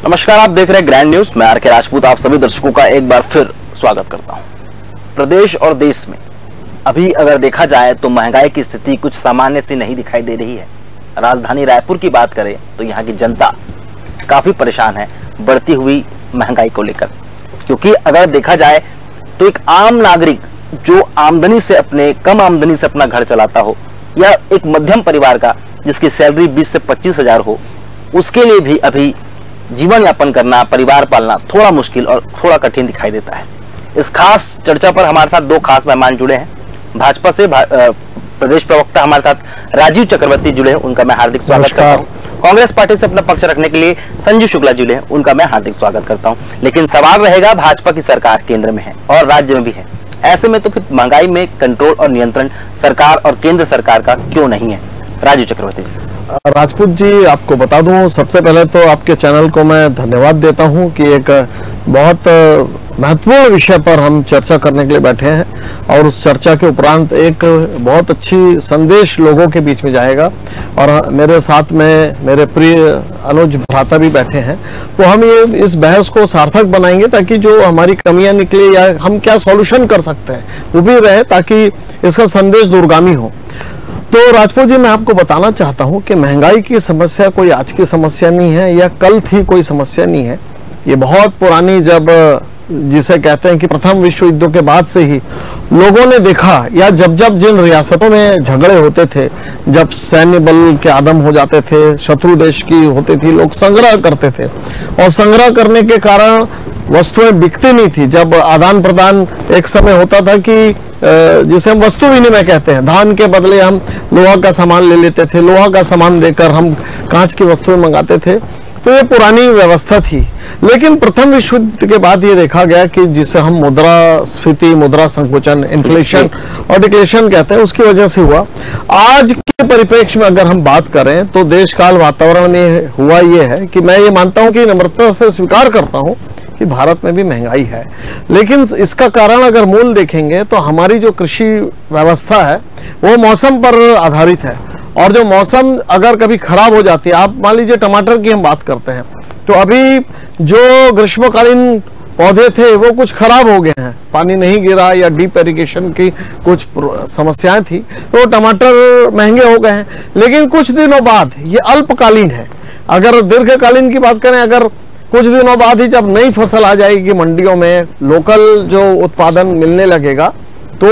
नमस्कार, आप देख रहे हैं ग्रैंड न्यूज। मैं आर.के. राजपूत आप सभी दर्शकों का एक बार फिर स्वागत करता हूं। प्रदेश और देश में अभी अगर देखा जाए तो महंगाई की स्थिति कुछ सामान्य सी नहीं दिखाई दे रही है। राजधानी रायपुर की बात करें तो यहाँ की जनता काफी परेशान है बढ़ती हुई महंगाई को लेकर, क्योंकि अगर देखा जाए तो एक आम नागरिक जो आमदनी से कम आमदनी से अपना घर चलाता हो, या एक मध्यम परिवार का जिसकी सैलरी 20 से 25 हजार हो, उसके लिए भी अभी जीवन यापन करना, परिवार पालना थोड़ा मुश्किल और थोड़ा कठिन दिखाई देता है। इस खास चर्चा पर हमारे साथ दो खास मेहमान जुड़े हैं। भाजपा से प्रदेश प्रवक्ता हमारे साथ राजीव चक्रवर्ती जुड़े हैं, उनका मैं हार्दिक स्वागत करता हूं। कांग्रेस पार्टी से अपना पक्ष रखने के लिए संजू शुक्ला जुड़े हैं, उनका मैं हार्दिक स्वागत करता हूं। लेकिन सवाल रहेगा, भाजपा की सरकार केंद्र में है और राज्य में भी है, ऐसे में तो फिर महंगाई में कंट्रोल और नियंत्रण सरकार और केंद्र सरकार का क्यों नहीं है? राजीव चक्रवर्ती जी। राजपूत जी, आपको बता दूं, सबसे पहले तो आपके चैनल को मैं धन्यवाद देता हूं कि एक बहुत महत्वपूर्ण विषय पर हम चर्चा करने के लिए बैठे हैं और उस चर्चा के उपरांत एक बहुत अच्छी संदेश लोगों के बीच में जाएगा। और मेरे साथ में मेरे प्रिय अनुज भ्राता भी बैठे हैं, तो हम ये इस बहस को सार्थक बनाएंगे ताकि जो हमारी कमियां निकले या हम क्या सॉल्यूशन कर सकते हैं वो भी रहे, ताकि इसका संदेश दूरगामी हो। तो राजपूत जी, मैं आपको बताना चाहता हूं कि महंगाई की समस्या कोई आज की समस्या नहीं है या कल थी कोई समस्या नहीं है। ये बहुत पुरानी, जब जिसे कहते हैं कि प्रथम विश्व युद्ध के बाद से ही लोगों ने देखा, या जब जब जिन रियासतों में झगड़े होते थे, जब सैन्य बल के आदम हो जाते थे, शत्रु देश की होती थी, लोग संग्रह करते थे और संग्रह करने के कारण वस्तुएं बिकती नहीं थी। जब आदान प्रदान एक समय होता था कि जिसे हम वस्तु विनिमय कहते हैं, धान के बदले हम लोहा का सामान ले लेते थे, लोहा का सामान देकर हम कांच की वस्तुएं मंगाते थे, तो ये पुरानी व्यवस्था थी। लेकिन प्रथम विश्व युद्ध के बाद ये देखा गया कि जिसे हम मुद्रास्फीति, मुद्रा संकुचन, इन्फ्लेशन और डिक्लेशन कहते हैं, उसकी वजह से हुआ। आज के परिप्रेक्ष्य में अगर हम बात करें तो देश काल वातावरण में हुआ ये है कि मैं ये मानता हूं कि नम्रता से स्वीकार करता हूं कि भारत में भी महंगाई है, लेकिन इसका कारण अगर मूल देखेंगे तो हमारी जो कृषि व्यवस्था है वो मौसम पर आधारित है। और जो मौसम अगर कभी खराब हो जाती है, आप मान लीजिए टमाटर की हम बात करते हैं, तो अभी जो ग्रीष्मकालीन पौधे थे वो कुछ खराब हो गए हैं, पानी नहीं गिरा या डीप इरिगेशन की कुछ समस्याएं थी, तो टमाटर महंगे हो गए हैं। लेकिन कुछ दिनों बाद, ये अल्पकालीन है, अगर दीर्घकालीन की बात करें, अगर कुछ दिनों बाद ही जब नई फसल आ जाएगी मंडियों में, लोकल जो उत्पादन मिलने लगेगा, तो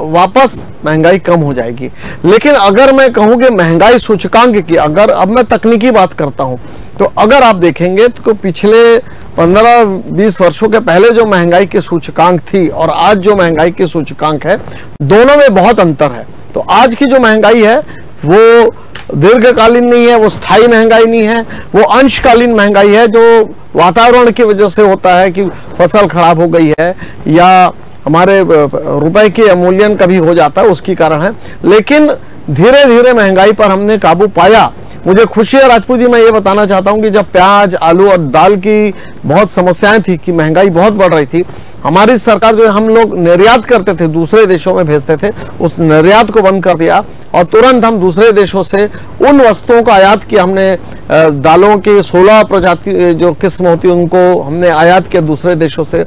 वापस महंगाई कम हो जाएगी। लेकिन अगर मैं कहूं कि महंगाई सूचकांक की, अगर अब मैं तकनीकी बात करता हूं, तो अगर आप देखेंगे तो पिछले 15-20 वर्षों के पहले जो महंगाई की सूचकांक थी और आज जो महंगाई की सूचकांक है, दोनों में बहुत अंतर है। तो आज की जो महंगाई है वो दीर्घकालीन नहीं है, वो स्थायी महंगाई नहीं है, वो अंशकालीन महंगाई है, जो वातावरण की वजह से होता है कि फसल खराब हो गई है या हमारे रुपए की अवमूल्यन कभी हो जाता है, उसकी कारण है। लेकिन धीरे धीरे महंगाई पर हमने काबू पाया। मुझे खुशी है राजपूत जी, मैं ये बताना चाहता हूं कि जब प्याज, आलू और दाल की बहुत समस्याएं थी कि महंगाई बहुत बढ़ रही थी, हमारी सरकार जो हम लोग निर्यात करते थे, दूसरे देशों में भेजते थे, उस निर्यात को बंद कर दिया और तुरंत हम दूसरे देशों से उन वस्तुओं का आयात किया। हमने दालों की 16 प्रजाति जो किस्म होती है उनको हमने आयात किया दूसरे देशों से।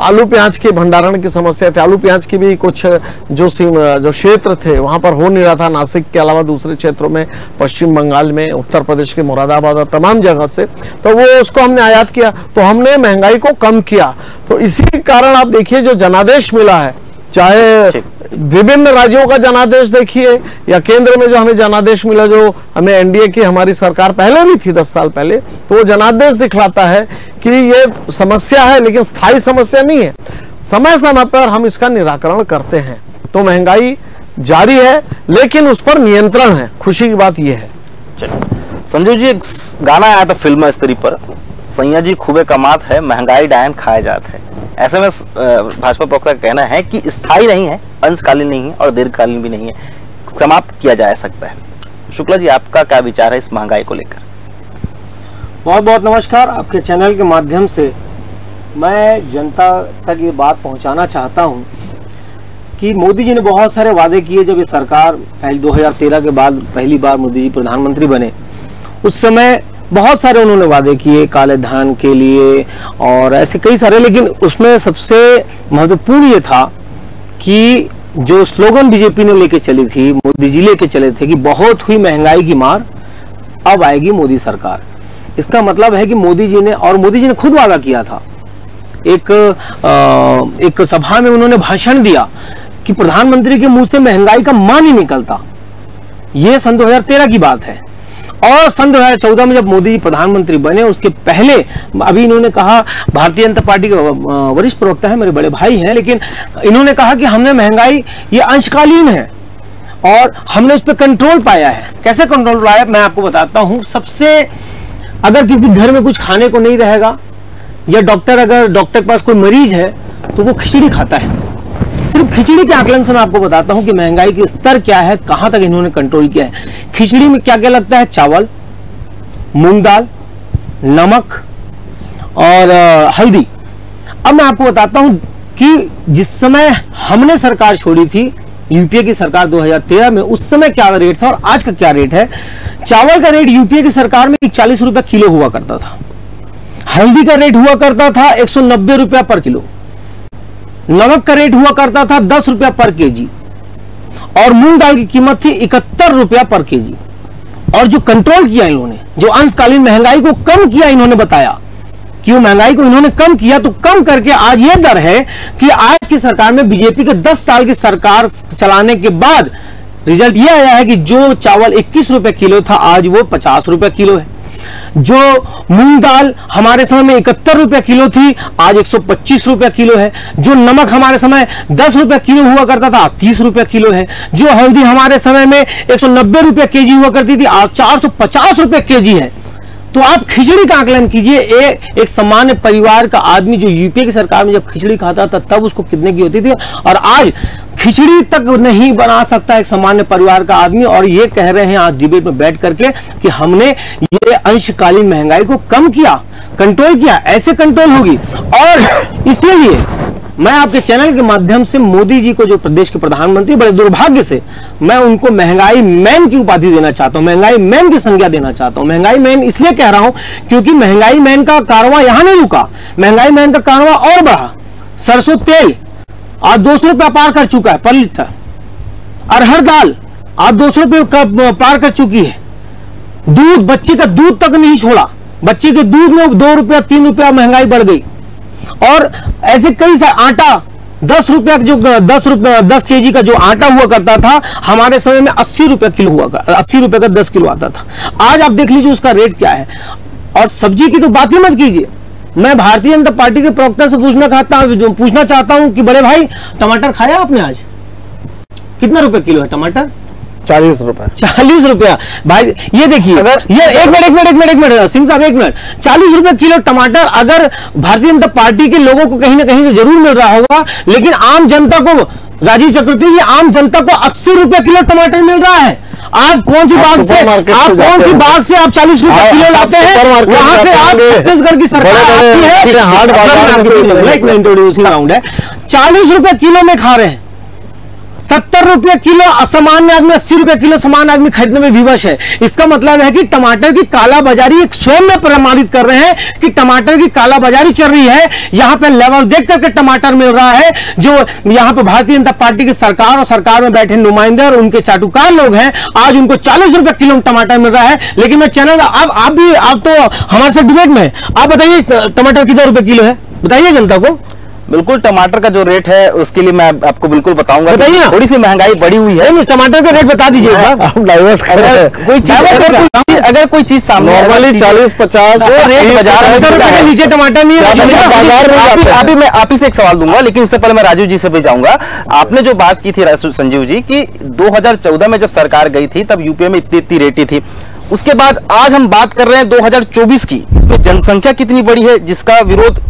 आलू प्याज के भंडारण की समस्या थी, आलू प्याज की भी कुछ जो क्षेत्र थे वहां पर हो नहीं रहा था, नासिक के अलावा दूसरे क्षेत्रों में, पश्चिम बंगाल में, उत्तर प्रदेश के मुरादाबाद और तमाम जगह से, तो वो उसको हमने आयात किया, तो हमने महंगाई को कम किया। तो इसी कारण आप देखिए जो जनादेश मिला है, चाहे विभिन्न राज्यों का जनादेश देखिए या केंद्र में जो हमें जनादेश मिला, जो हमें एनडीए की हमारी सरकार पहले भी थी 10 साल पहले, तो वो जनादेश दिखलाता है कि ये समस्या है लेकिन स्थायी समस्या नहीं है, समय समय पर हम इसका निराकरण करते हैं। तो महंगाई जारी है लेकिन उस पर नियंत्रण है, खुशी की बात यह है। चलिए संजू जी, एक गाना आया था फिल्म स्त्री पर, सैया जी खूबे कमात है, महंगाई डायन खाए जात है। ऐसे में भाजपा प्रवक्ता का कहना है कि स्थायी नहीं है, अंशकालीन नहीं है और दीर्घकालीन भी नहीं है, समाप्त किया जा सकता है। शुक्ला जी, आपका क्या विचार है इस महंगाई को लेकर? बहुत बहुत नमस्कार। आपके चैनल के माध्यम से मैं जनता तक ये बात पहुंचाना चाहता हूं कि मोदी जी ने बहुत सारे वादे किए। जब ये सरकार 2013 के बाद पहली बार मोदी जी प्रधानमंत्री बने, उस समय बहुत सारे उन्होंने वादे किए काले धन के लिए और ऐसे कई सारे, लेकिन उसमें सबसे महत्वपूर्ण ये था कि जो स्लोगन बीजेपी ने लेके चली थी, मोदी जी लेके चले थे कि बहुत हुई महंगाई की मार, अब आएगी मोदी सरकार। इसका मतलब है कि मोदी जी ने खुद वादा किया था, एक सभा में उन्होंने भाषण दिया कि प्रधानमंत्री के मुंह से महंगाई का मान ही निकलता। यह सन 2013 की बात है। और सन 2014 में जब मोदी जी प्रधानमंत्री बने उसके पहले अभी इन्होंने कहा, भारतीय जनता पार्टी के वरिष्ठ प्रवक्ता है, मेरे बड़े भाई हैं, लेकिन इन्होंने कहा कि हमने महंगाई ये अंशकालीन है और हमने उस पर कंट्रोल पाया है। कैसे कंट्रोल पाया मैं आपको बताता हूं। सबसे, अगर किसी घर में कुछ खाने को नहीं रहेगा या अगर डॉक्टर के पास कोई मरीज है तो वो खिचड़ी खाता है। सिर्फ खिचड़ी के आकलन से मैं आपको बताता हूं कि महंगाई की स्तर क्या है, कहां तक इन्होंने कंट्रोल किया है। खिचड़ी में क्या क्या लगता है? चावल, मूंग दाल, नमक और हल्दी। अब मैं आपको बताता हूं कि जिस समय हमने सरकार छोड़ी थी, यूपीए की सरकार 2013 में, उस समय क्या रेट था और आज का क्या रेट है। चावल का रेट यूपीए की सरकार में 40 रुपया किलो हुआ करता था। हल्दी का रेट हुआ करता था 190 रुपया पर किलो। नमक का रेट हुआ करता था 10 रुपया पर केजी और मूंग दाल की कीमत थी 71 रुपया पर केजी। और जो कंट्रोल किया इन्होंने, जो अंशकालीन महंगाई को कम किया, इन्होंने बताया कि वो महंगाई को इन्होंने कम किया, तो कम करके आज ये दर है कि आज की सरकार में, बीजेपी के 10 साल की सरकार चलाने के बाद रिजल्ट ये आया है कि जो चावल 21 रुपए किलो था आज वो 50 रुपए किलो है। जो मूंग दाल हमारे समय में 71 रुपए किलो थी आज 125 रुपए किलो है। जो नमक हमारे समय 10 रुपए किलो हुआ करता था आज 30 रुपए किलो है। जो हल्दी हमारे समय में 190 रुपए केजी हुआ करती थी आज 450 रुपए केजी है। तो आप खिचड़ी का आकलन कीजिए, एक सामान्य परिवार का आदमी जो यूपीए की सरकार में जब खिचड़ी खाता था तब उसको कितने की होती थी, और आज खिचड़ी तक नहीं बना सकता एक सामान्य परिवार का आदमी। और ये कह रहे हैं आज डिबेट में बैठ करके कि हमने ये अंशकालीन महंगाई को कम किया, कंट्रोल किया। ऐसे कंट्रोल होगी। और इसीलिए मैं आपके चैनल के माध्यम से मोदी जी को, जो प्रदेश के प्रधानमंत्री, बड़े दुर्भाग्य से मैं उनको महंगाई मैन की उपाधि देना चाहता हूं, महंगाई मैन की संज्ञा देना चाहता हूं। महंगाई मैन इसलिए कह रहा हूं क्योंकि महंगाई मैन का कारवां यहां नहीं रुका, महंगाई मैन का कारवां और बढ़ा। सरसों तेल आज 200 रुपया पार कर चुका है पर लीटर। अरहर दाल आज 200 रुपये पार कर चुकी है। दूध, बच्चे का दूध तक नहीं छोड़ा, बच्चे के दूध में 2 रुपया 3 रुपया महंगाई बढ़ गई। और ऐसे कई सारे, आटा 10 रुपया, जो 10 केजी का जो आटा हुआ करता था हमारे समय में 80 रुपया किलो हुआ, 80 रुपये का 10 किलो आता था। आज आप देख लीजिए उसका रेट क्या है। और सब्जी की तो बात ही मत कीजिए। मैं भारतीय जनता पार्टी के प्रवक्ता से पूछना चाहता हूं कि बड़े भाई, टमाटर खाया आपने आज? कितना रुपए किलो है टमाटर? 40 रुपए। 40 रुपया भाई, ये देखिए, ये एक मिनट सिंह साहब, 1 मिनट। 40 रुपए किलो टमाटर अगर भारतीय जनता पार्टी के लोगों को कहीं ना कहीं से जरूर मिल रहा होगा, लेकिन आम जनता को, राजीव चक्रवर्ती जी, आम जनता को 80 रुपए किलो टमाटर मिल रहा है। आप कौन सी बाग से आप 40 रुपए किलो लाते हैं? वहां से आप छत्तीसगढ़ की सरकार आती है, इंट्रोड्यूसिंग राउंड है, 40 रुपए किलो में खा रहे हैं। 70 रुपये किलो असामान्य आदमी, 80 रुपये किलो सामान्य आदमी खरीदने में विवश है। इसका मतलब है कि टमाटर की कालाबाजारी एक स्वयं में प्रमाणित कर रहे हैं कि टमाटर की कालाबाजारी चल रही है। यहां पे लेवल देख करके टमाटर मिल रहा है। जो यहां पे भारतीय जनता पार्टी की सरकार और सरकार में बैठे नुमाइंदे और उनके चाटुकार लोग हैं, आज उनको 40 रुपये किलो में टमाटर मिल रहा है। लेकिन मैं चैनल, आप तो हमारे साथ डिबेट में, आप बताइए टमाटर कितने रुपए किलो है, बताइए जनता को। बिल्कुल, टमाटर का जो रेट है उसके लिए मैं आपको बिल्कुल बताऊंगा। बताइए ना, थोड़ी सी महंगाई बढ़ी हुई है। नहीं, टमाटर का रेट बता दीजिए। अगर कोई चीज सामने नॉर्मली 40-50 रेट बाजार के नीचे टमाटर नहीं है। अभी मैं आप ही से एक सवाल दूंगा, लेकिन उससे पहले मैं राजीव जी से भी जाऊंगा। आपने जो बात की थी संजीव जी की 2014 में जब सरकार गई थी तब यूपीए में इतनी रेटी थी। उसके बाद आज हम बात कर रहे हैं 2024 की। इसमें जनसंख्या कितनी बड़ी है, जिसका विरोध,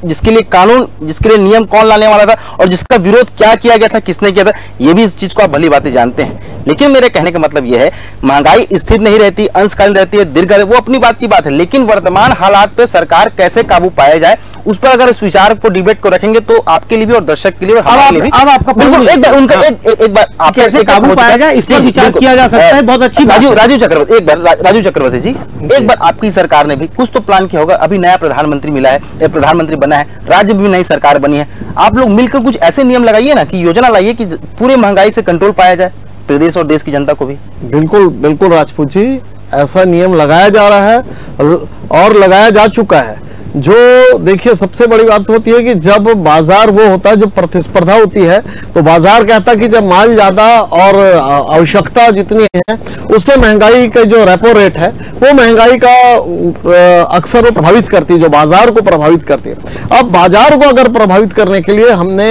जिसके लिए कानून, जिसके लिए नियम कौन लाने वाला था और जिसका विरोध क्या किया गया था, किसने किया था, ये भी इस चीज को आप भली बातें जानते हैं। लेकिन मेरे कहने का मतलब यह है, महंगाई स्थिर नहीं रहती, अंशकालीन रहती है, दीर्घ, वो अपनी बात की बात है, लेकिन वर्तमान हालात पे सरकार कैसे काबू पाया जाए उस पर अगर इस विचार को डिबेट को रखेंगे तो आपके लिए भी और दर्शक के लिए और हमारे लिए भी। अब आपका बिल्कुल एक बार आप कैसे काबू पाया जाए इस पर विचार किया जा सकता है। बहुत अच्छी बात। राजीव चक्रवर्ती, एक बार राजीव चक्रवर्ती जी, एक बार आपकी सरकार ने भी कुछ तो प्लान किया होगा, अभी नया प्रधानमंत्री मिला है, प्रधानमंत्री बना है, राज्य में भी नई सरकार बनी है, आप लोग मिलकर कुछ ऐसे नियम लगाइए ना कि योजना लाइए कि पूरे महंगाई से कंट्रोल पाया जाए, प्रदेश और देश की जनता को भी। बिल्कुल बिल्कुल राजपूत जी, ऐसा नियम लगाया जा रहा है और लगाया जा चुका है। जो देखिए सबसे बड़ी बात होती है कि जब बाजार वो होता है, जब प्रतिस्पर्धा होती है तो बाजार कहता है कि जब माल ज्यादा और आवश्यकता जितनी है उससे महंगाई का जो रेपो रेट है वो महंगाई का अक्सर वो प्रभावित करती है, जो बाजार को प्रभावित करती है। अब बाजार को अगर प्रभावित करने के लिए हमने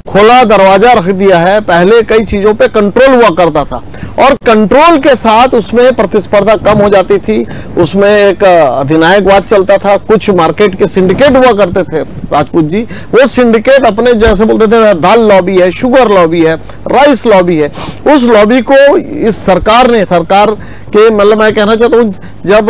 खोला दरवाजा रख दिया है। पहले कई चीजों पे कंट्रोल हुआ करता था और कंट्रोल के साथ उसमें प्रतिस्पर्धा कम हो जाती थी, उसमें एक अधिनायकवाद चलता था, कुछ मार्केट के सिंडिकेट हुआ करते थे राजपूत जी। वो सिंडिकेट अपने जैसे बोलते थे दाल लॉबी है, शुगर लॉबी है, राइस लॉबी है, उस लॉबी को इस सरकार के मतलब मैं कहना चाहता हूँ जब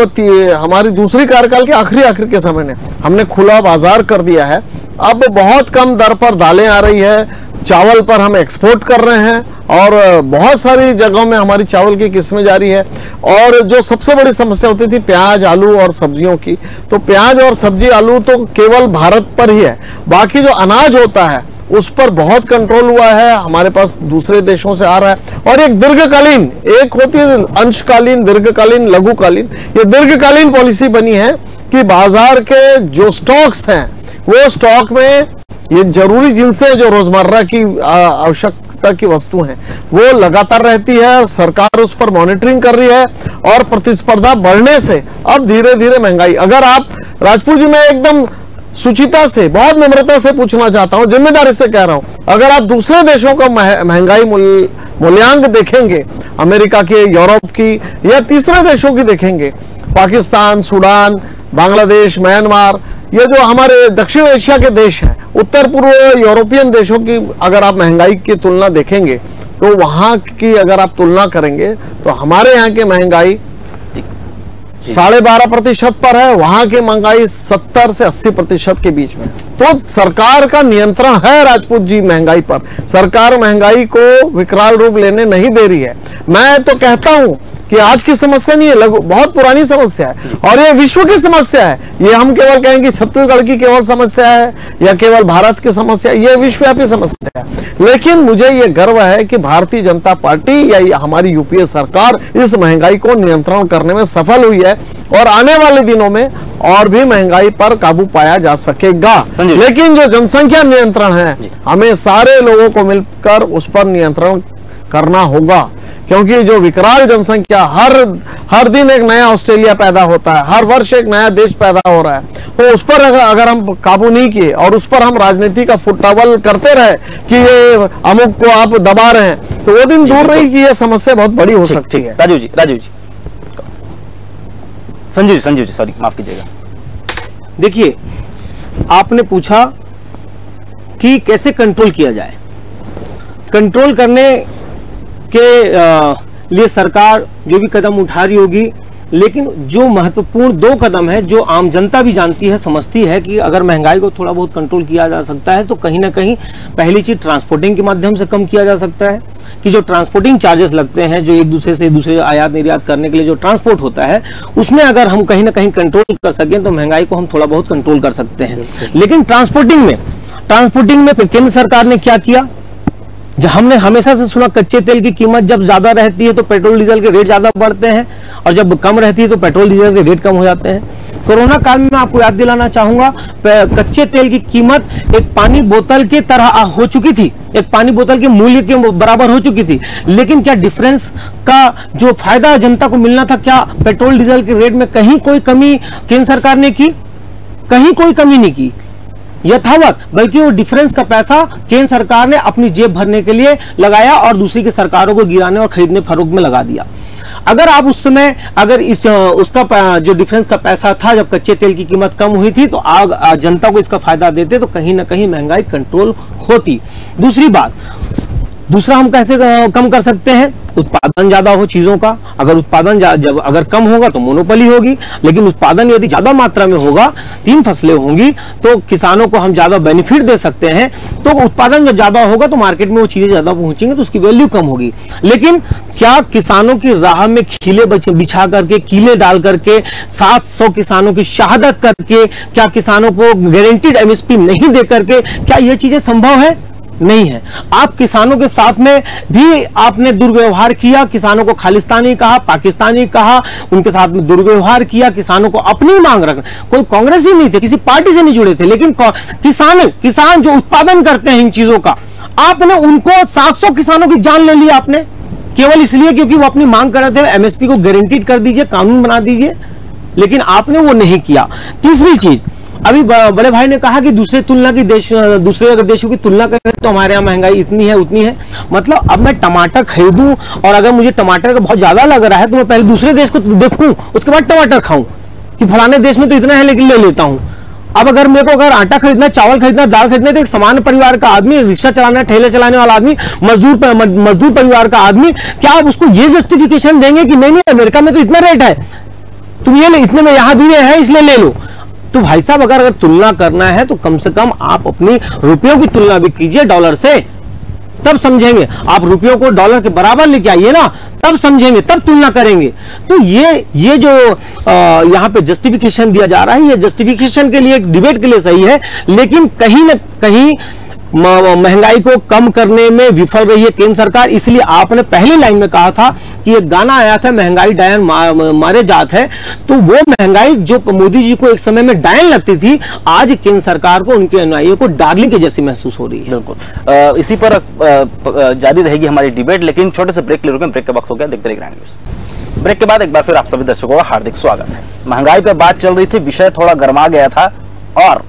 हमारी दूसरी कार्यकाल के आखिरी के समय ने हमने खुला बाजार कर दिया है। अब बहुत कम दर पर दालें आ रही है, चावल पर हम एक्सपोर्ट कर रहे हैं और बहुत सारी जगहों में हमारी चावल की किस्में जारी है। और जो सबसे बड़ी समस्या होती थी प्याज, आलू और सब्जियों की, तो प्याज और सब्जी, आलू तो केवल भारत पर ही है, बाकी जो अनाज होता है उस पर बहुत कंट्रोल हुआ है, हमारे पास दूसरे देशों से आ रहा है। और एक दीर्घकालीन, एक होती है अंशकालीन, दीर्घकालीन, लघुकालीन, ये दीर्घकालीन पॉलिसी बनी है कि बाजार के जो स्टॉक्स हैं वो स्टॉक में ये जरूरी जिनसे जो रोजमर्रा की आवश्यकता की वस्तु हैं वो लगातार रहती है, सरकार उस पर मॉनिटरिंग कर रही है और प्रतिस्पर्धा बढ़ने से अब धीरे धीरे महंगाई, अगर आप राजपूत जी, मैं एकदम सुचिता से, बहुत नम्रता से पूछना चाहता हूं, जिम्मेदारी से कह रहा हूं, अगर आप दूसरे देशों का महंगाई मूल्यांक देखेंगे, अमेरिका की, यूरोप की या तीसरे देशों की देखेंगे, पाकिस्तान, सूडान, बांग्लादेश, म्यांमार, ये जो हमारे दक्षिण एशिया के देश हैं, उत्तर पूर्व यूरोपियन देशों की अगर आप महंगाई की तुलना देखेंगे तो वहां की अगर आप तुलना करेंगे तो हमारे यहाँ की महंगाई 12.5% पर है, वहां की महंगाई 70 से 80% के बीच में। तो सरकार का नियंत्रण है राजपूत जी महंगाई पर, सरकार महंगाई को विकराल रूप लेने नहीं दे रही है। मैं तो कहता हूं कि आज की समस्या नहीं है, बहुत पुरानी समस्या है और ये विश्व की समस्या है। ये हम केवल कहेंगे छत्तीसगढ़ की केवल समस्या है या केवल भारत की समस्या, ये विश्वव्यापी समस्या है। लेकिन मुझे ये गर्व है कि भारतीय जनता पार्टी या हमारी यूपीए सरकार इस महंगाई को नियंत्रण करने में सफल हुई है और आने वाले दिनों में और भी महंगाई पर काबू पाया जा सकेगा। लेकिन जो जनसंख्या नियंत्रण है, हमें सारे लोगों को मिलकर उस पर नियंत्रण करना होगा, क्योंकि जो विकराल जनसंख्या, हर दिन एक नया ऑस्ट्रेलिया पैदा होता है, हर वर्ष एक नया देश पैदा हो रहा है, तो उस पर अगर हम काबू नहीं किए और उस पर हम राजनीति का फुटबॉल करते रहे कि ये अमुक को आप दबा रहे हैं, तो वो दिन दूर नहीं कि ये समस्या बहुत बड़ी हो सकती है। राजीव जी, संजू जी, सॉरी, माफ कीजिएगा। देखिए, आपने पूछा कि कैसे कंट्रोल किया जाए। कंट्रोल करने के लिए सरकार जो भी कदम उठा रही होगी, लेकिन जो महत्वपूर्ण 2 कदम है जो आम जनता भी जानती है, समझती है कि अगर महंगाई को थोड़ा बहुत कंट्रोल किया जा सकता है तो कहीं ना कहीं पहली चीज ट्रांसपोर्टिंग के माध्यम से कम किया जा सकता है कि जो ट्रांसपोर्टिंग चार्जेस लगते हैं, जो एक दूसरे से दूसरे आयात निर्यात करने के लिए जो ट्रांसपोर्ट होता है, उसमें अगर हम कहीं ना कहीं कंट्रोल कर सकें तो महंगाई को हम थोड़ा बहुत कंट्रोल कर सकते हैं। लेकिन ट्रांसपोर्टिंग में केंद्र सरकार ने क्या किया, जब हमने हमेशा से सुना कच्चे तेल की कीमत जब ज्यादा रहती है तो पेट्रोल डीजल के रेट ज्यादा बढ़ते हैं और जब कम रहती है तो पेट्रोल डीजल के रेट कम हो जाते हैं। कोरोना काल में मैं आपको याद दिलाना चाहूंगा, कच्चे तेल की कीमत एक पानी बोतल की तरह हो चुकी थी, एक पानी बोतल के मूल्य के बराबर हो चुकी थी। लेकिन क्या डिफरेंस का जो फायदा जनता को मिलना था, क्या पेट्रोल डीजल के रेट में कहीं कोई कमी केंद्र सरकार ने की? कहीं कोई कमी नहीं की, यथावत, बल्कि वो डिफरेंस का पैसा केंद्र सरकार ने अपनी जेब भरने के लिए लगाया और दूसरी की सरकारों को गिराने और खरीदने फरोख्त में लगा दिया। अगर आप उस समय अगर उसका जो डिफरेंस का पैसा था जब कच्चे तेल की कीमत कम हुई थी तो जनता को इसका फायदा देते तो कहीं ना कहीं महंगाई कंट्रोल होती। दूसरी बात, दूसरा हम कैसे कम कर सकते हैं? उत्पादन ज्यादा हो चीजों का। अगर उत्पादन जब अगर कम होगा तो मोनोपोली होगी, लेकिन उत्पादन यदि ज्यादा मात्रा में होगा, 3 फसलें होंगी तो किसानों को हम ज्यादा बेनिफिट दे सकते हैं। तो उत्पादन जब ज्यादा होगा तो मार्केट में वो चीजें ज्यादा पहुंचेंगी तो उसकी वैल्यू कम होगी। लेकिन क्या किसानों की राह में खीले बिछा करके, कीले डाल करके, 700 किसानों की शहादत करके, क्या किसानों को गारंटीड एमएसपी नहीं दे करके क्या ये चीजें संभव है? नहीं है। आप किसानों के साथ में भी आपने दुर्व्यवहार किया, किसानों को खालिस्तानी कहा, पाकिस्तानी कहा, उनके साथ में दुर्व्यवहार किया, किसानों को अपनी मांग रख, कोई कांग्रेस ही नहीं थे, किसी पार्टी से नहीं जुड़े थे, लेकिन किसान जो उत्पादन करते हैं इन चीजों का, आपने उनको 700 किसानों की जान ले ली आपने, केवल इसलिए क्योंकि वो अपनी मांग कर रहे थे एमएसपी को गारंटीड कर दीजिए, कानून बना दीजिए, लेकिन आपने वो नहीं किया। तीसरी चीज, अभी बड़े भाई ने कहा कि दूसरे अगर देशों की तुलना करें तो हमारे यहाँ महंगाई इतनी है उतनी है। मतलब अब मैं टमाटर खरीदूं और अगर मुझे टमाटर का बहुत ज्यादा लग रहा है तो मैं पहले दूसरे देश को देखूं, उसके बाद टमाटर खाऊं कि फलाने देश में तो इतना है लेकिन ले लेता हूं। अब अगर मेरे को अगर आटा खरीदना, चावल खरीदना, दाल खरीदना, तो एक सामान्य परिवार का आदमी, रिक्शा चलाना, ठेले चलाने वाला आदमी, मजदूर परिवार का आदमी, क्या आप उसको ये जस्टिफिकेशन देंगे कि नहीं अमेरिका में तो इतना रेट है, तुम ये इतने में यहां भी है इसलिए ले लो? तो भाई साहब अगर तुलना करना है तो कम से कम आप अपनी रुपयों की तुलना भी कीजिए डॉलर से, तब समझेंगे। आप रुपयों को डॉलर के बराबर लेके आइए ना, तब समझेंगे, तब तुलना करेंगे। तो ये जो यहाँ पे जस्टिफिकेशन दिया जा रहा है, ये जस्टिफिकेशन के लिए, डिबेट के लिए सही है, लेकिन कहीं ना कहीं महंगाई को कम करने में विफल रही है केंद्र सरकार। इसलिए आपने पहली लाइन में कहा था कि एक गाना आया था, महंगाई डायन मारे जात है, तो वो महंगाई जो मोदी जी को एक समय में डायन लगती थी, आज केंद्र सरकार को, उनके अनुयायियों को डार्लिंग के जैसी महसूस हो रही है। बिल्कुल इसी पर जारी रहेगी हमारी डिबेट, लेकिन छोटे से ब्रेक ले रुके, ब्रेक का वक्त हो गया, देखते रहिए ग्रैंड न्यूज। ब्रेक के बाद एक बार फिर आप सभी दर्शकों का हार्दिक स्वागत है। महंगाई पर बात चल रही थी, विषय थोड़ा गर्मा गया था और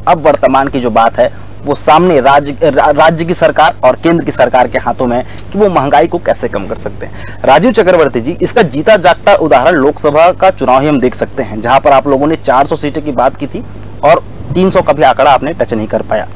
अब वर्तमान की जो बात है वो सामने राज्य की सरकार और केंद्र की सरकार के हाथों में कि वो महंगाई को कैसे कम कर सकते हैं। राजीव चक्रवर्ती जी, इसका जीता जागता उदाहरण लोकसभा का चुनाव ही हम देख सकते हैं, जहां पर आप लोगों ने 400 सीटें की बात की थी और 300 का भी आंकड़ा आपने टच नहीं कर पाया।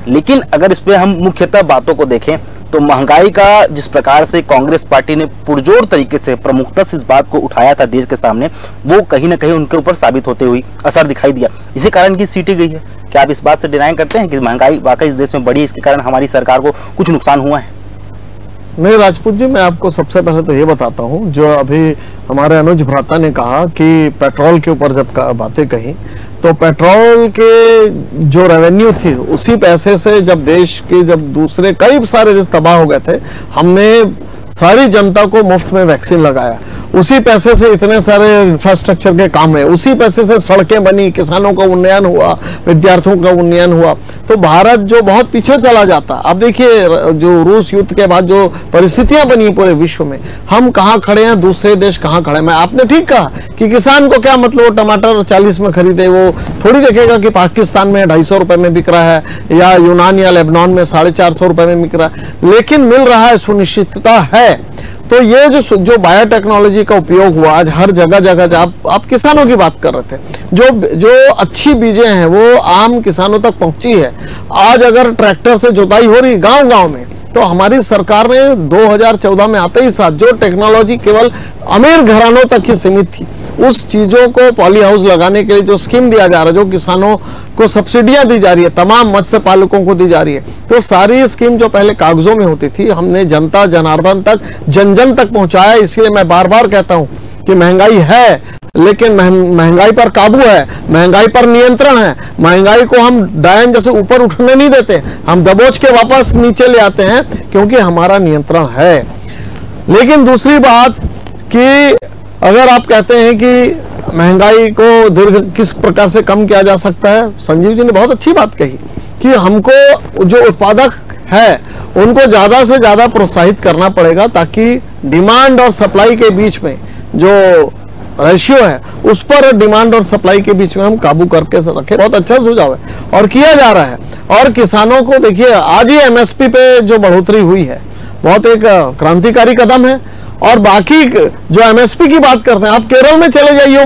लेकिन अगर इस पे हम मुख्यतः बातों को देखें तो महंगाई का जिस प्रकार से कांग्रेस पार्टी ने पुरजोर तरीके से, प्रमुखता से इस बात को उठाया था देश के सामने, वो कहीं ना कहीं उनके ऊपर साबित होते हुए असर दिखाई दिया। इसी कारण की सीटें गई है। क्या आप इस बात से डिनाई करते हैं कि महंगाई वाकई इस देश में बढ़ी, इसके कारण हमारी सरकार को कुछ नुकसान हुआ है? नहीं राजपूत जी, मैं आपको सबसे पहले तो ये बताता हूँ, जो अभी हमारे अनुज भ्राता ने कहा कि पेट्रोल के ऊपर जब बातें कही, तो पेट्रोल के जो रेवेन्यू थी उसी पैसे से जब देश के दूसरे कई सारे देश तबाह हो गए थे, हमने सारी जनता को मुफ्त में वैक्सीन लगाया, उसी पैसे से इतने सारे इंफ्रास्ट्रक्चर के काम है, उसी पैसे से सड़कें बनी, किसानों का उन्नयन हुआ, विद्यार्थियों का उन्नयन हुआ। तो भारत जो बहुत पीछे चला जाता, अब देखिए जो रूस युद्ध के बाद जो परिस्थितियां बनी पूरे विश्व में, हम कहाँ खड़े हैं, दूसरे देश कहाँ खड़े हैं। मैं आपने ठीक कहा कि किसान को क्या मतलब, वो टमाटर 40 में खरीदे, वो थोड़ी देखेगा कि पाकिस्तान में 250 रुपए में बिक रहा है या यूनान या लेबनान में 450 रुपए में बिक रहा है, लेकिन मिल रहा है, सुनिश्चितता है। तो ये जो बायोटेक्नोलॉजी का उपयोग हुआ आज हर जगह आप किसानों की बात कर रहे थे, जो अच्छी बीजें हैं वो आम किसानों तक पहुंची है। आज अगर ट्रैक्टर से जुताई हो रही गांव-गांव में, तो हमारी सरकार ने 2014 में आते ही साथ जो टेक्नोलॉजी केवल अमीर घरानों तक ही सीमित थी, उस चीजों को पॉली हाउस लगाने के लिए जो स्कीम दिया जा रहा है, जो किसानों को सब्सिडियां दी जा रही है, तमाम मत्स्य पालकों को दी जा रही है, तो सारी स्कीम जो पहले कागजों में होती थी, हमने जनता जनार्दन तक, जन जन तक पहुंचाया। इसलिए मैं बार बार कहता हूं कि महंगाई है, लेकिन महंगाई पर काबू है, महंगाई पर नियंत्रण है। महंगाई को हम डायन जैसे ऊपर उठने नहीं देते, हम दबोच के वापस नीचे ले आते हैं, क्योंकि हमारा नियंत्रण है। लेकिन दूसरी बात कि अगर आप कहते हैं कि महंगाई को किस प्रकार से कम किया जा सकता है, संजीव जी ने बहुत अच्छी बात कही कि हमको जो उत्पादक है उनको ज्यादा से ज्यादा प्रोत्साहित करना पड़ेगा, ताकि डिमांड और सप्लाई के बीच में जो रेशियो है उस पर, डिमांड और सप्लाई के बीच में हम काबू करके रखें। बहुत अच्छा सुझाव है और किया जा रहा है। और किसानों को देखिए, आज ही एमएसपी पे जो बढ़ोतरी हुई है बहुत एक क्रांतिकारी कदम है। और बाकी जो एमएसपी की बात करते हैं, आप केरल में चले जाइए,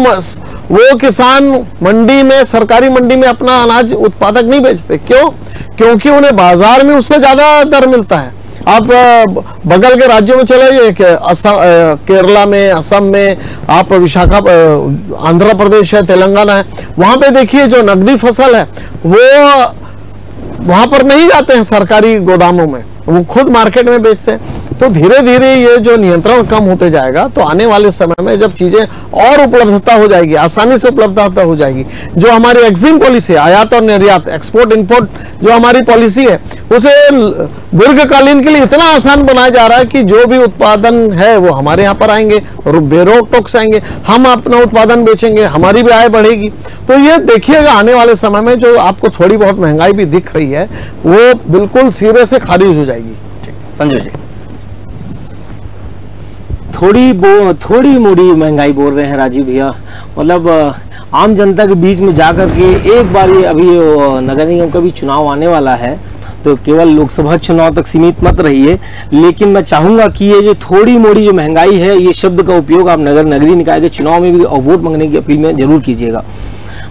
वो किसान मंडी में, सरकारी मंडी में अपना अनाज उत्पादक नहीं बेचते। क्यों? क्योंकि उन्हें बाजार में उससे ज्यादा दर मिलता है। आप बगल के राज्यों में चले जाइए, केरला में, असम में, आप विशाखा, आंध्र प्रदेश है, तेलंगाना है, वहां पे देखिए जो नकदी फसल है वो वहां पर नहीं जाते हैं सरकारी गोदामों में, वो खुद मार्केट में बेचते हैं। तो धीरे धीरे ये जो नियंत्रण कम होते जाएगा तो आने वाले समय में जब चीजें और उपलब्धता हो जाएगी, आसानी से उपलब्धता हो जाएगी, जो हमारी एक्सिम पॉलिसी है, आयात और निर्यात, एक्सपोर्ट इंपोर्ट जो हमारी पॉलिसी है, उसे दीर्घकालीन के लिए इतना आसान बनाया जा रहा है कि जो भी उत्पादन है वो हमारे यहाँ पर आएंगे और बेरोक टोक से आएंगे, हम अपना उत्पादन बेचेंगे, हमारी भी आय बढ़ेगी। तो ये देखिएगा आने वाले समय में जो आपको थोड़ी बहुत महंगाई भी दिख रही है वो बिल्कुल सिरे से खारिज हो जाएगी। संजय जी, थोड़ी मोड़ी महंगाई बोल रहे हैं राजीव भैया, मतलब आम जनता के बीच में जाकर के एक बार ये अभी नगर निगम का भी चुनाव आने वाला है, तो केवल लोकसभा चुनाव तक सीमित मत रहिए, लेकिन मैं चाहूंगा कि ये जो थोड़ी मोड़ी जो महंगाई है, ये शब्द का उपयोग आप नगरीय निकाय के चुनाव में भी वोट मांगने की अपील में जरूर कीजिएगा।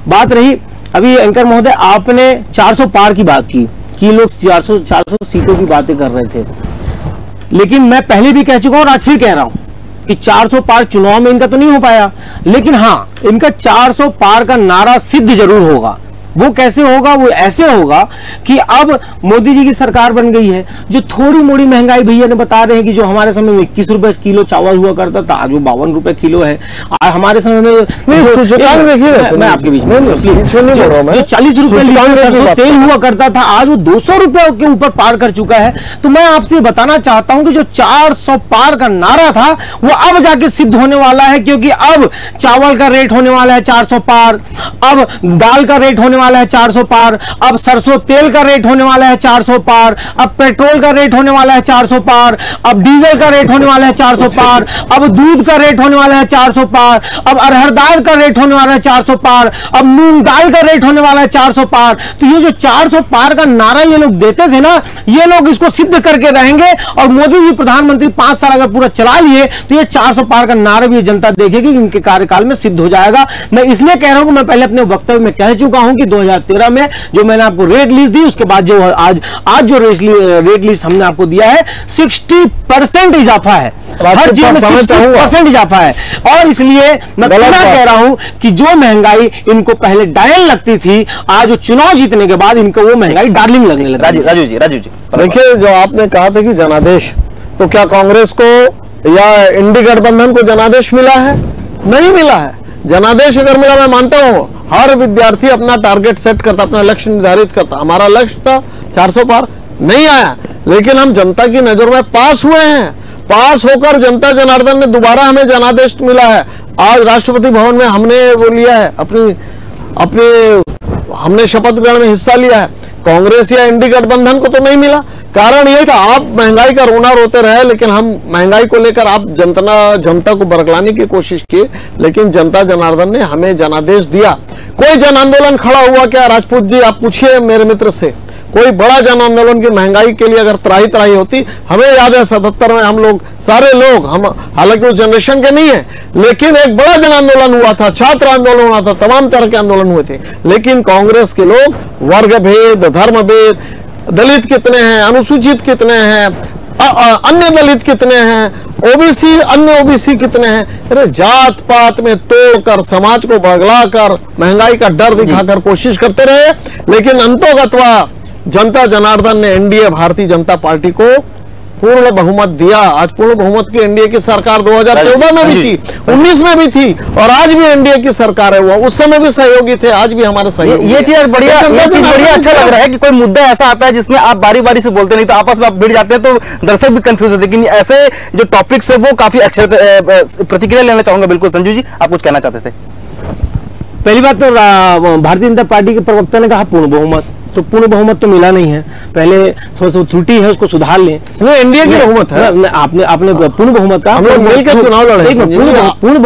बात रही अभी एंकर महोदय, आपने 400 पार की बात की लोग 400 सीटों की बातें कर रहे थे, लेकिन मैं पहले भी कह चुका हूं और आज फिर कह रहा हूं कि 400 पार चुनाव में इनका तो नहीं हो पाया, लेकिन हां इनका 400 पार का नारा सिद्ध जरूर होगा। वो कैसे होगा? वो ऐसे होगा कि अब मोदी जी की सरकार बन गई है, जो थोड़ी मोड़ी महंगाई भैया ने बता रहे हैं कि जो हमारे समय में 21 रुपए किलो चावल हुआ करता था, आज वो 52 रुपए किलो है। हमारे समय में मैं आपके बीच में जो 40 रुपए तेल हुआ करता था, आज वो 200 रुपए के ऊपर पार कर चुका है। तो मैं आपसे बताना चाहता हूं कि जो 400 पार का नारा था वो अब जाके सिद्ध होने वाला है, क्योंकि अब चावल का रेट होने वाला है 400 पार, अब दाल का रेट होने वाला है 400 पार, अब सरसों तेल का रेट होने वाला है 400 पार, अब पेट्रोल का रेट होने वाला है 400 पार, अब डीजल का रेट होने वाला है 400 पार, अब दूध का रेट होने वाला है 400 पार, अब अरहर दाल का रेट होने वाला है 400 पार, अब मूंग दाल का रेट होने वाला है 400 पार। तो ये जो 400 पार का नारा ये लोग देते थे ना, ये लोग इसको सिद्ध करके रहेंगे, और मोदी जी प्रधानमंत्री 5 साल अगर पूरा चला लिए तो ये 400 पार का नारा भी जनता देखेगी, इनके कार्यकाल में सिद्ध हो जाएगा। मैं इसलिए कह रहा हूं कि मैं पहले अपने वक्तव्य में कह चुका हूं कि 2013 में जो मैंने आपको रेट लिस्ट दी, उसके बाद जो आज जो रेट लिस्ट हमने आपको दिया है 60% इजाफा है, हर चीज में 60% इजाफा है। और इसलिए मैं कह रहा हूं कि जो महंगाई इनको पहले डायल लगती थी, आज जो चुनाव जीतने के बाद इनको वो महंगाई डार्लिंग लगने लगी। राजू जी देखिए, जो आपने कहा था कि जनादेश, तो क्या कांग्रेस को या इंडी गठबंधन को जनादेश मिला है? नहीं मिला है। जनादेश अगर मिला, मैं मानता हूं हर विद्यार्थी अपना टारगेट सेट करता, अपना लक्ष्य निर्धारित करता। हमारा लक्ष्य था 400 पार, नहीं आया, लेकिन हम जनता की नजर में पास हुए हैं। पास होकर जनता जनार्दन ने दोबारा हमें जनादेश मिला है। आज राष्ट्रपति भवन में हमने वो लिया है, हमने शपथ ग्रहण में हिस्सा लिया है। कांग्रेस या इंडी गठबंधन को तो नहीं मिला। कारण यही था, आप महंगाई का रोना रोते रहे, लेकिन हम महंगाई को लेकर आप जनता को बरगलाने की कोशिश की, लेकिन जनता जनार्दन ने हमें जनादेश दिया। कोई जन आंदोलन खड़ा हुआ क्या राजपूत जी? आप पूछिए मेरे मित्र से, कोई बड़ा जन आंदोलन की महंगाई के लिए अगर त्राही त्राही होती। हमें याद है 77 में हम लोग सारे लोग, हम हालांकि उस जनरेशन के नहीं है, लेकिन एक बड़ा जन आंदोलन हुआ था, छात्र आंदोलन हुआ था, तमाम तरह के आंदोलन हुए थे। लेकिन कांग्रेस के लोग वर्ग भेद, धर्म भेद, दलित कितने हैं, अनुसूचित कितने हैं, अन्य दलित कितने हैं, ओबीसी, अन्य ओबीसी कितने हैं, अरे जात पात में तोड़कर, समाज को बगलाकर, महंगाई का डर दिखाकर कोशिश करते रहे। लेकिन अंतोगत्वा जनता जनार्दन ने एनडीए भारतीय जनता पार्टी को पूर्ण बहुमत दिया। आज पूर्ण बहुमत की एनडीए की सरकार 2014 में भी थी, 19 में भी थी, और आज भी एनडीए की सरकार है। वो उस समय भी सहयोगी थे, आज भी हमारे सहयोगी। ये चीज बढ़िया अच्छा लग रहा है कि कोई मुद्दा ऐसा आता है जिसमें आप बारी बारी से बोलते नहीं, तो आपस में आप भिड़ जाते हैं, तो दर्शक भी कंफ्यूज होते हैं। लेकिन ऐसे जो टॉपिक्स है वो काफी अच्छे। प्रतिक्रिया लेना चाहूंगा। बिल्कुल संजू जी, आप कुछ कहना चाहते थे? पहली बात तो भारतीय जनता पार्टी के प्रवक्ता ने कहा पूर्ण बहुमत, तो पूर्ण बहुमत तो मिला नहीं है। पहले थोड़ा सा त्रुटि है, उसको सुधार लें। वो एनडीए की बहुमत है। आपने पूर्ण बहुमत का हम लोग मिलकर चुनाव लड़े। पूर्ण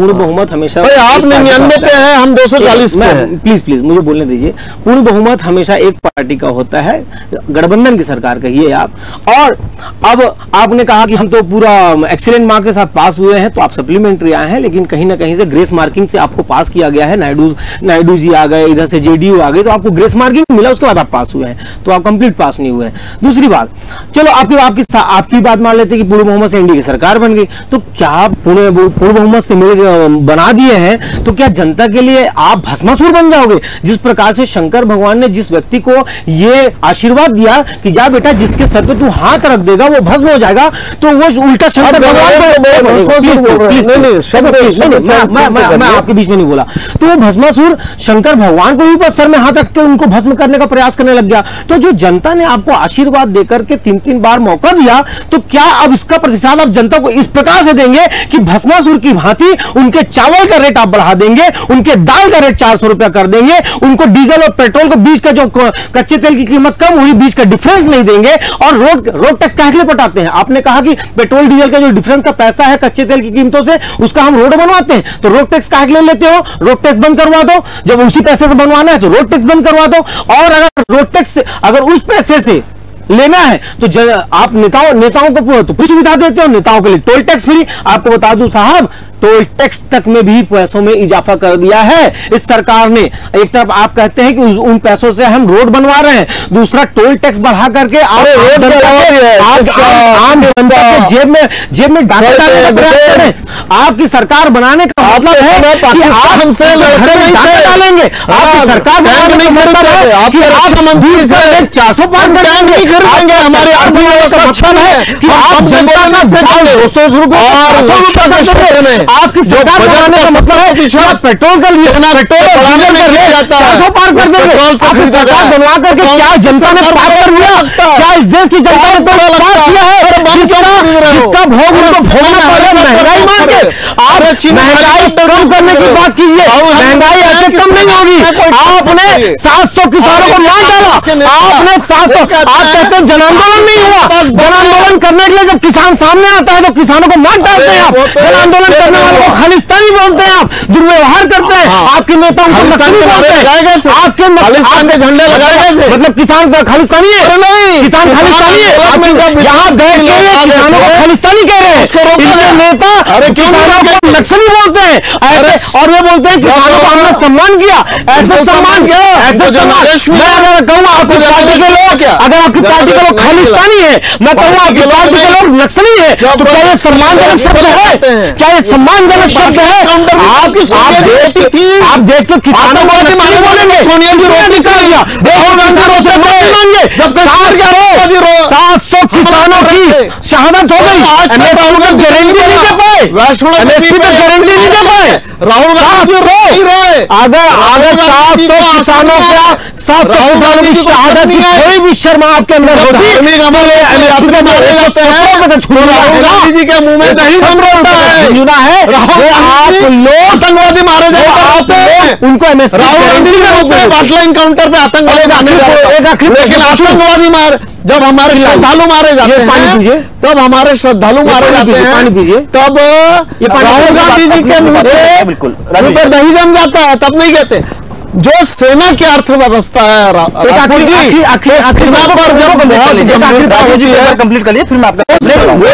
बहुमत हमेशा आप 99 पे हैं, हम 240 पे हैं। प्लीज मुझे बोलने दीजिए। पूर्ण बहुमत हमेशा एक पार्टी का होता है, गठबंधन की सरकार कहिए आप। और अब आपने कहा कि हम तो पूरा एक्सीलेंट मार्क के साथ पास हुए हैं, तो आप सप्लीमेंट्री आए हैं, लेकिन कहीं ना कहीं से ग्रेस मार्किंग से आपको पास किया गया है। नायडू जी आ गए, इधर से जेडीयू आ गए, तो आपको ग्रेस मार्किंग मिला, उसके बाद आप पास हुए हैं, तो आप कंप्लीट पास नहीं हुए हैं। दूसरी बात, चलो आपकी बात मान लेते हैं कि पूर्ण बहुमत से एनडीए की सरकार बन गई, तो क्या पूर्ण बहुमत से बना दिए हैं तो क्या जनता के लिए आप भस्मासुर बन जाओगे? जिस प्रकार से शंकर भगवान ने जिस व्यक्ति को ये आशीर्वाद दिया कि जा बेटा जिसके सर पे तू हाथ रख देगा वो भस्म हो जाएगा, तो वो उल्टा शंकर भगवान मैं आपके बीच में नहीं बोला, तो वो भस्मासुर शंकर भगवान को भी सर में हाथ रख के उनको भस्म करने का प्रयास करने लग गया। तो जो जनता ने आपको आशीर्वाद देकर के 3-3 बार मौका दिया, तो क्या अब इसका प्रतिसाद आप जनता को इस प्रकार से देंगे कि भस्मासुर की भांति उनके चावल का रेट आप बढ़ा देंगे, उनके दाल का रेट 400 रुपया कर देंगे, उनको डीजल और पेट्रोल को 20 का जो कच्चे तेल की कीमत कम हुई 20 का डिफरेंस नहीं देंगे, और रोड टैक्स काहे के लिए पटाते हैं? आपने कहा कि पेट्रोल डीजल का जो डिफरेंस का पैसा है कच्चे तेल की कीमतों से उसका हम रोड बनवाते हैं, तो रोड टैक्स काहे के लिए लेते हो? रोड टैक्स बंद करवा दो, जब उसी पैसे से बनवाना है तो रोड टैक्स बंद करवा दो। और अगर रोड टैक्स अगर उस पैसे से लेना है तो आप नेताओं को तो कुछ सुविधा देते हो, नेताओं के लिए टोल टैक्स फ्री। आपको बता दूं साहब, टोल टैक्स तक में भी पैसों में इजाफा कर दिया है इस सरकार ने। एक तरफ आप कहते हैं कि उन पैसों से हम रोड बनवा रहे हैं, दूसरा टोल टैक्स बढ़ा करके आप आम जनता के जेब में डाका डालने का प्रयास कर रहे हैं। आपकी सरकार बनाने का मतलब है कि आप हमसे डाका डालेंगे, आपकी सरकार बनाने का मतलब है कि आप 400 पार करेंगे, हमारी अर्थव्यवस्था सक्षम है कि आप जनता का 200 रुपए आपकी सरकार बनाने का मतलब है कि पेट्रोल का पेट्रोल 400 पार कर देंगे। आपकी सरकार बनवा करके क्या जनता ने पार कर दिया? क्या इस देश की जनता ने तो पार किया है जिसका भोग उनको भोगना पड़े महंगाई मान के? आप महंगाई कम करने की बात कीजिए, महंगाई ऐसे कम नहीं होगी। आपने 700 किसानों को मार डाला, आपने 700, आप कहते हैं जन आंदोलन नहीं हुआ। जन आंदोलन करने के लिए जब किसान सामने आता है तो किसानों को मार डालते हैं आप। जन आंदोलन करने वालों को खालिस्तानी बोलते हैं, आप दुर्व्यवहार करते हैं, आपके नेता उनको नक्सली बोलते हैं, आपके खालिस्तान के झंडे लगाए गए थे। मतलब किसान खालिस्तानी है? नहीं, किसान खालिस्तानी है। यहाँ बैठ के किसानों को खालिस्तानी कह रहे हैं, इनके नेता किसानों को नक्सली बोलते हैं ऐसे, और वे बोलते हैं किसानों को हमने सम्मान किया। ऐसे सम्मान किया, ऐसे सम्मान। मैं अगर कहूँ आपकी पार्टी के लोग, अगर आपकी पार्टी के लोग खालिस्तानी है, मैं कहूँ आपकी पार्टी के लोग नक्सली है, तो क्या ये सम्मानजनक शब्द है? क्या ये सम्मानजनक शब्द है? आप देश के किसानों को नहीं बोलेंगे, सोनिया जी रोटी कर दिया, राहुल गांधी रोटी मानिए, जब 700 किसानों की शहादत हो गई, गारंटी नहीं दे पाए, एमएसपी पे गारंटी नहीं दे पाए। राहुल गांधी अगर 700 किसानों का 700 किसानों की शहादत की कोई भी शर्मा आपके अंदर होती, गांधी जी के मुंह में नहीं समझता है। आप लोग आतंकवादी मारे जाते हैं, उनको एमएसपी राहुल गांधी के बाटला इनकाउंटर पे आतंकवादी, लेकिन आतंकवादी मार जब हमारे श्रद्धालु मारे जाते हैं, तब हमारे श्रद्धालु मारे जाते हैं, तब राहुल गांधी जी के मुंह से बिल्कुल दही जम जाता है, तब नहीं कहते। जो सेना की अर्थव्यवस्था है कंप्लीट कर लिए, फिर मैं आपका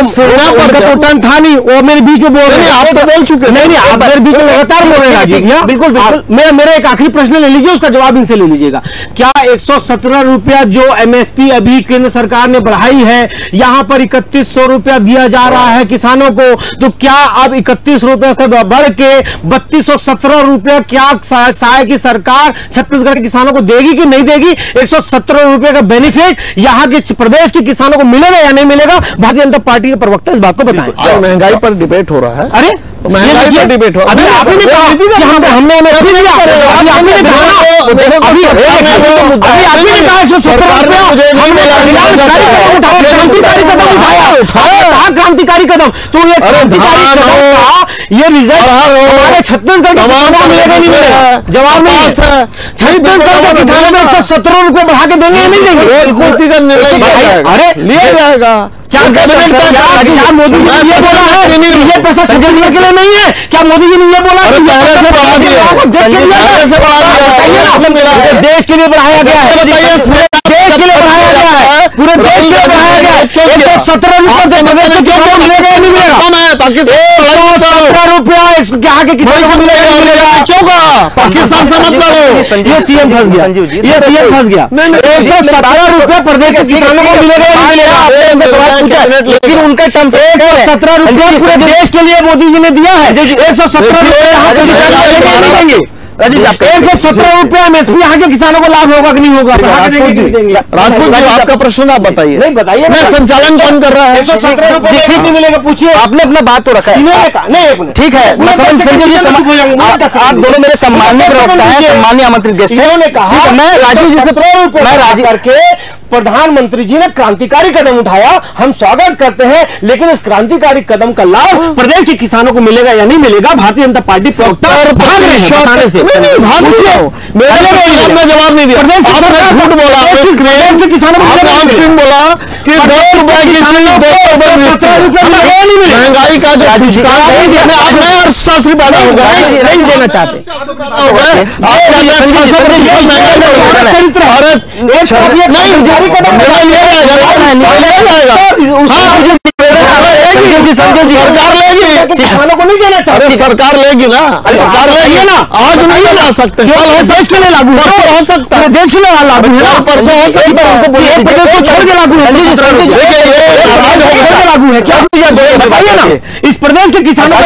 सेना पर टन था नहीं, वो मेरे बीच में बोल रहे हैं, आप तो बोल चुके। नहीं आप मेरे बीच में लगातार बोल रहे हैं राजीव। बिल्कुल बिल्कुल, मेरा एक आखिरी प्रश्न ले लीजिए, उसका जवाब इनसे ले लीजिएगा। क्या 117 रुपया जो एमएसपी अभी केंद्र सरकार ने बढ़ाई है, यहाँ पर 3100 रुपया दिया जा रहा है किसानों को, तो क्या अब 31 रुपया से बढ़ के 3217 रुपया क्या सहाय की सरकार छत्तीसगढ़ के किसानों को देगी कि नहीं देगी? 117 रुपए का बेनिफिट यहाँ के प्रदेश के किसानों को मिलेगा या नहीं मिलेगा? भारतीय जनता पार्टी के प्रवक्ता इस बात को बताएं। महंगाई पर डिबेट हो रहा है। अरे महंगाई पर डिबेट हो रहा है। अभी आपने कहा कि हमने एमएसपी नहीं दिया, अभी आपने कहा 117 रुपया हमने क्रांतिकारी कदम, तो ये क्रांतिकारी कदम का ये रिजल्ट हमारे छत्तीसगढ़ के किसानों को मिलेगा नहीं मिलेगा? जवाब नहीं है। छत्तीसगढ़ के किसानों में 117 रुपए बढ़ा के देंगे नहीं देंगे? अरे लिया जाएगा। क्या मोदी जी ने ये बोला है ये पैसा छत्तीसगढ़ के लिए नहीं है? क्या मोदी जी ने ये बोला देश के लिए बढ़ाया गया है? देश के लिए बढ़ाया गया है, पूरे देश के लिए बढ़ाया गया है। 117 रुपया मिलेगा नहीं मिलेगा? 117 रुपया यहाँ के किसानों को मिलेगा नहीं मिलेगा? क्यों कहा? किसान से मत लड़ो। ये सीएम फंस गया, ये सीएम फंस गया। 117 रुपया प्रदेश के किसानों को मिलेगा या नहीं मिलेगा? लेकिन उनका टर्म्स 117 रुपया पूरे देश के लिए मोदी जी ने दिया है। 117 रुपया राजू जी, 117 रुपया एमएसपी यहाँ के किसानों को लाभ होगा कि नहीं होगा? राजपूत जी आपका प्रश्न आप बताइए। नहीं बताइए, मैं संचालन कौन कर रहा है? 117 रुपया नहीं मिलेगा, पूछिए। आपने अपना बात तो रखा है, नहीं ठीक है। आप दोनों मेरे सम्मानीय प्रवक्ता हैं, सम्मानीय आमंत्रित गेस्ट हैं। उन्होंने कहा मैं राजू जी से करके प्रधानमंत्री जी ने क्रांतिकारी कदम उठाया, हम स्वागत करते हैं, लेकिन इस क्रांतिकारी कदम का लाभ प्रदेश के किसानों को मिलेगा या नहीं मिलेगा? भारतीय जनता पार्टी प्रवक्ता भाग रहे हैं बताने से। मैं जवाब नहीं दिया। प्रदेश झूठ बोला, प्रदेश के किसानों को बोला कि 10 रुपए की चीज 2 रुपए महंगाई का जो शास्त्री पैदा होगा नहीं देना चाहते। सरकार लेगी, किसानों को नहीं देना चाहते। सरकार लेगी ना, सरकार लेगी ना। आज नहीं ला सकते, देश के लिए लागू हो सकता है, देश के लिए लागू है, परसों हो सकता है, छोड़ के लागू है क्या? बताइए ना, इस प्रदेश के किसानों को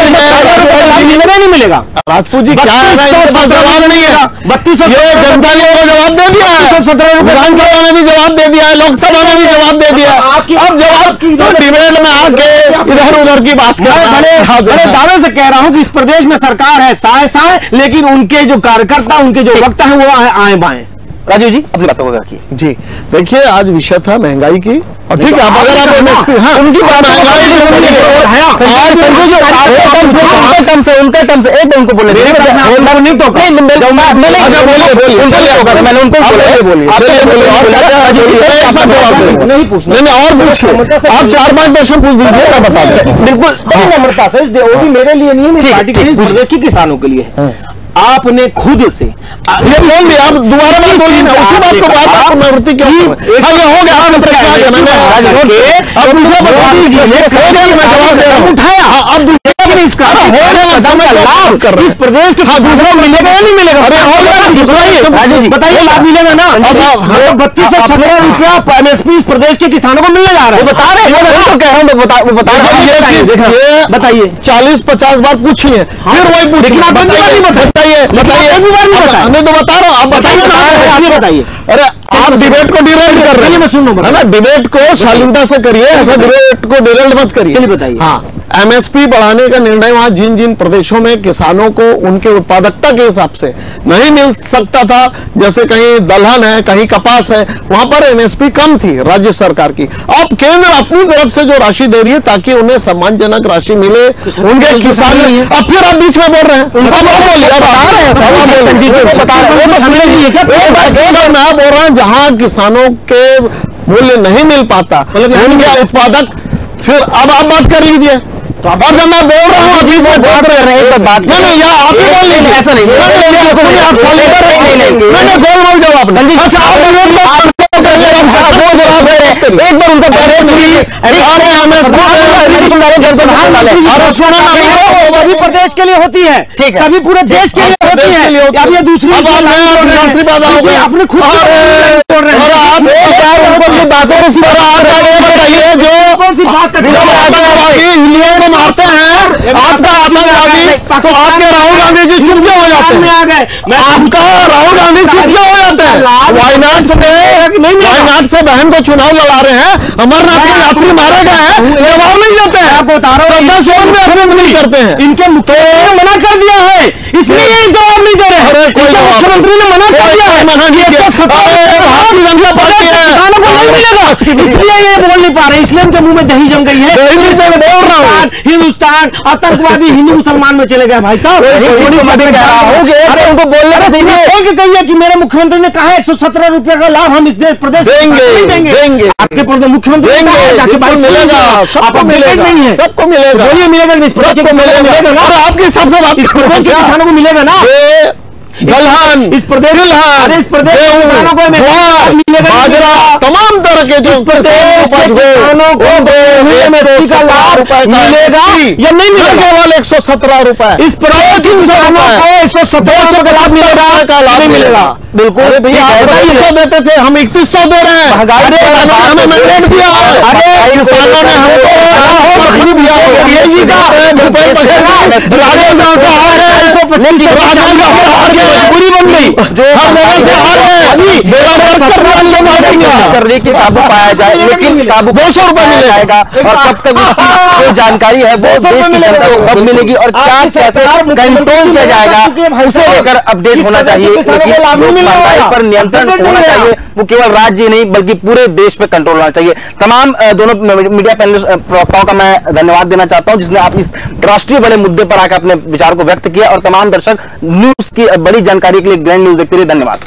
मिलेगा नहीं मिलेगा? राजपूत जी क्या जवाब नहीं है। 3200 जनता ने जवाब दे दिया है, 17 विधानसभा में भी जवाब दे दिया है, लोकसभा में भी जवाब दे दिया है। अब जवाब डिबेट में आके इधर उधर की बात बड़े दावे से कह रहा हूं कि इस प्रदेश में सरकार है साए साए, लेकिन उनके जो कार्यकर्ता, उनके जो वक्ता है वो आए बाएं। राजू जी अपनी बातों को रखिए। जी देखिए, आज विषय था महंगाई की, और ठीक है आप अगर आप एमएसपी उनकी बात उनका टर्म्स एक उनको बोले नहीं पूछना, नहीं और पूछिए, आप 4-5 प्रश्न पूछ दीजिए, मैं बता दूं। बिल्कुल नम्रता से, वो भी मेरे लिए नहीं है, मेरी पार्टी के लिए, प्रदेश के किसानों के लिए है। आपने खुद से ये बोल दिया, आप दोबारा बात बोलिए ना, उसी बात को बात आपको प्रवृत्ति क्यों? ये हो गया, आपने प्रश्न आ गया, मैंने अब दूसरा जवाब दे रहा हूं, उठाया। अब इसका इस प्रदेश के दूसरा मिलेगा या नहीं मिलेगा? अरे हो गया दूसरा, बताइए लाभ मिलेगा ना? 3217 रुपया एमएसपी इस प्रदेश के किसानों को मिलने जा रहा है, बता रहे हैं, बता रहे हैं। बताइए 40-50 बार पूछिए, फिर वही पूछिए, हमें तो बता रहा हूँ, आप बताइए। अरे आप डिबेट को डिरेल कर रहे हैं, मैं सुन रहा हूँ। डिबेट को शालीनता से करिए, ऐसा डिबेट को डिरेल मत करिए। चलिए बताइए। हाँ, एमएसपी बढ़ाने का निर्णय वहां जिन जिन प्रदेशों में किसानों को उनके उत्पादकता के हिसाब से नहीं मिल सकता था, जैसे कहीं दलहन है, कहीं कपास है, वहां पर एमएसपी कम थी राज्य सरकार की। अब केंद्र अपनी तरफ से जो राशि दे रही है ताकि उन्हें सम्मानजनक राशि मिले उनके किसान। अब फिर आप बीच में बोल रहे हैं, उनका मैं बोल रहा हूं जहां किसानों के मूल्य नहीं मिल पाता उनके उत्पादक, फिर अब आप बात कर लीजिए। तो अब जब मैं बोल रहा हूँ अजीब में बात कर रहे हैं, बात नहीं या आप ही बोल लीजिए, ऐसा नहीं, मैंने गोल जवाब संजीव। अच्छा आप जवाब दे रहे हैं, एक बार उनका प्रदेश के लिए होती है, ठीक है, कभी पूरे देश के लिए होती है, अब ये दूसरी अपने खुद उनको बातों को बताइए जो कौन सी बात हिंदुओं को मारते हैं, आपका आतंकवादी, तो आपके राहुल गांधी जी चुप क्यों हो जाते हैं? आ गए, आपका राहुल गांधी चुप क्यों हो जाते हैं? वायनाड से बहन को चुनाव लड़ा रहे हैं, अमरनाथ के यात्री मारे गए हैं, जवाब नहीं देते हैं, आपको बता रहा हूँ, 10 में अपने करते हैं। इनके मुख्यमंत्री ने मना कर दिया है, इसलिए जवाब नहीं दे रहे हैं। मुख्यमंत्री ने मना कर दिया है, भारतीय जनता पार्टी किसानों को नहीं मिलेगा, इसलिए ये बोल नहीं पा रहे, इसलिए उनके मुंह में दही जम गई है। बोल रहा हूँ, हिंदुस्तान आतंकवादी हिंदू मुसलमान में चले गए भाई साहब। उनको बोलने कहिए कि मेरे मुख्यमंत्री ने कहा 117 रुपया का लाभ हम इस देश प्रदेश देंगे। आपके मुख्यमंत्री मिलेगा, सबको मिलेगा, सबको मिलेगा, बोलिए मिलेगा, सबको मिलेगा। और आपके सबसे बात किसानों को मिलेगा ना? दलहन तिलहन, इस प्रदेश तिलहन, इस प्रदेश के गेहूं, किसानों को ज्वार, बाजरा, तमाम तरह के जो किसानों को MSP का लाभ मिलेगा या नहीं मिलेगा? केवल 117 रुपए। इस प्रदेश के किसानों को 117 का लाभ मिलेगा का लाभ नहीं मिलेगा? बिल्कुल भैया आप 2200 देते थे, हम 3100 दे रहे हैं। महंगाई अरे किसानों ने हमें मैंडेट दिया है। अरे किसानों ने हमको दिया है। ये का राजस्थान से हार है, राजस्थान का हार गया, पूरी बन गई जो हर जगह से हार है। करने के काबू पाया जाए, लेकिन काबू 200 रुपए जाएगा और कब तक उसकी जो जानकारी है वो देश की जनता को कब मिलेगी और क्या कैसे कंट्रोल किया जाएगा उसे लेकर अपडेट होना चाहिए। लेकिन जो महंगाई पर नियंत्रण होना चाहिए वो केवल राज्य नहीं बल्कि पूरे देश पे कंट्रोल होना चाहिए। तमाम दोनों मीडिया पैनलिस्ट प्रवक्ताओं का मैं धन्यवाद देना चाहता हूं जिसने आप इस राष्ट्रीय बड़े मुद्दे पर आकर अपने विचार को व्यक्त किया और तमाम दर्शक न्यूज की बड़ी जानकारी के लिए ग्रैंड न्यूज देखते रहिए। धन्यवाद।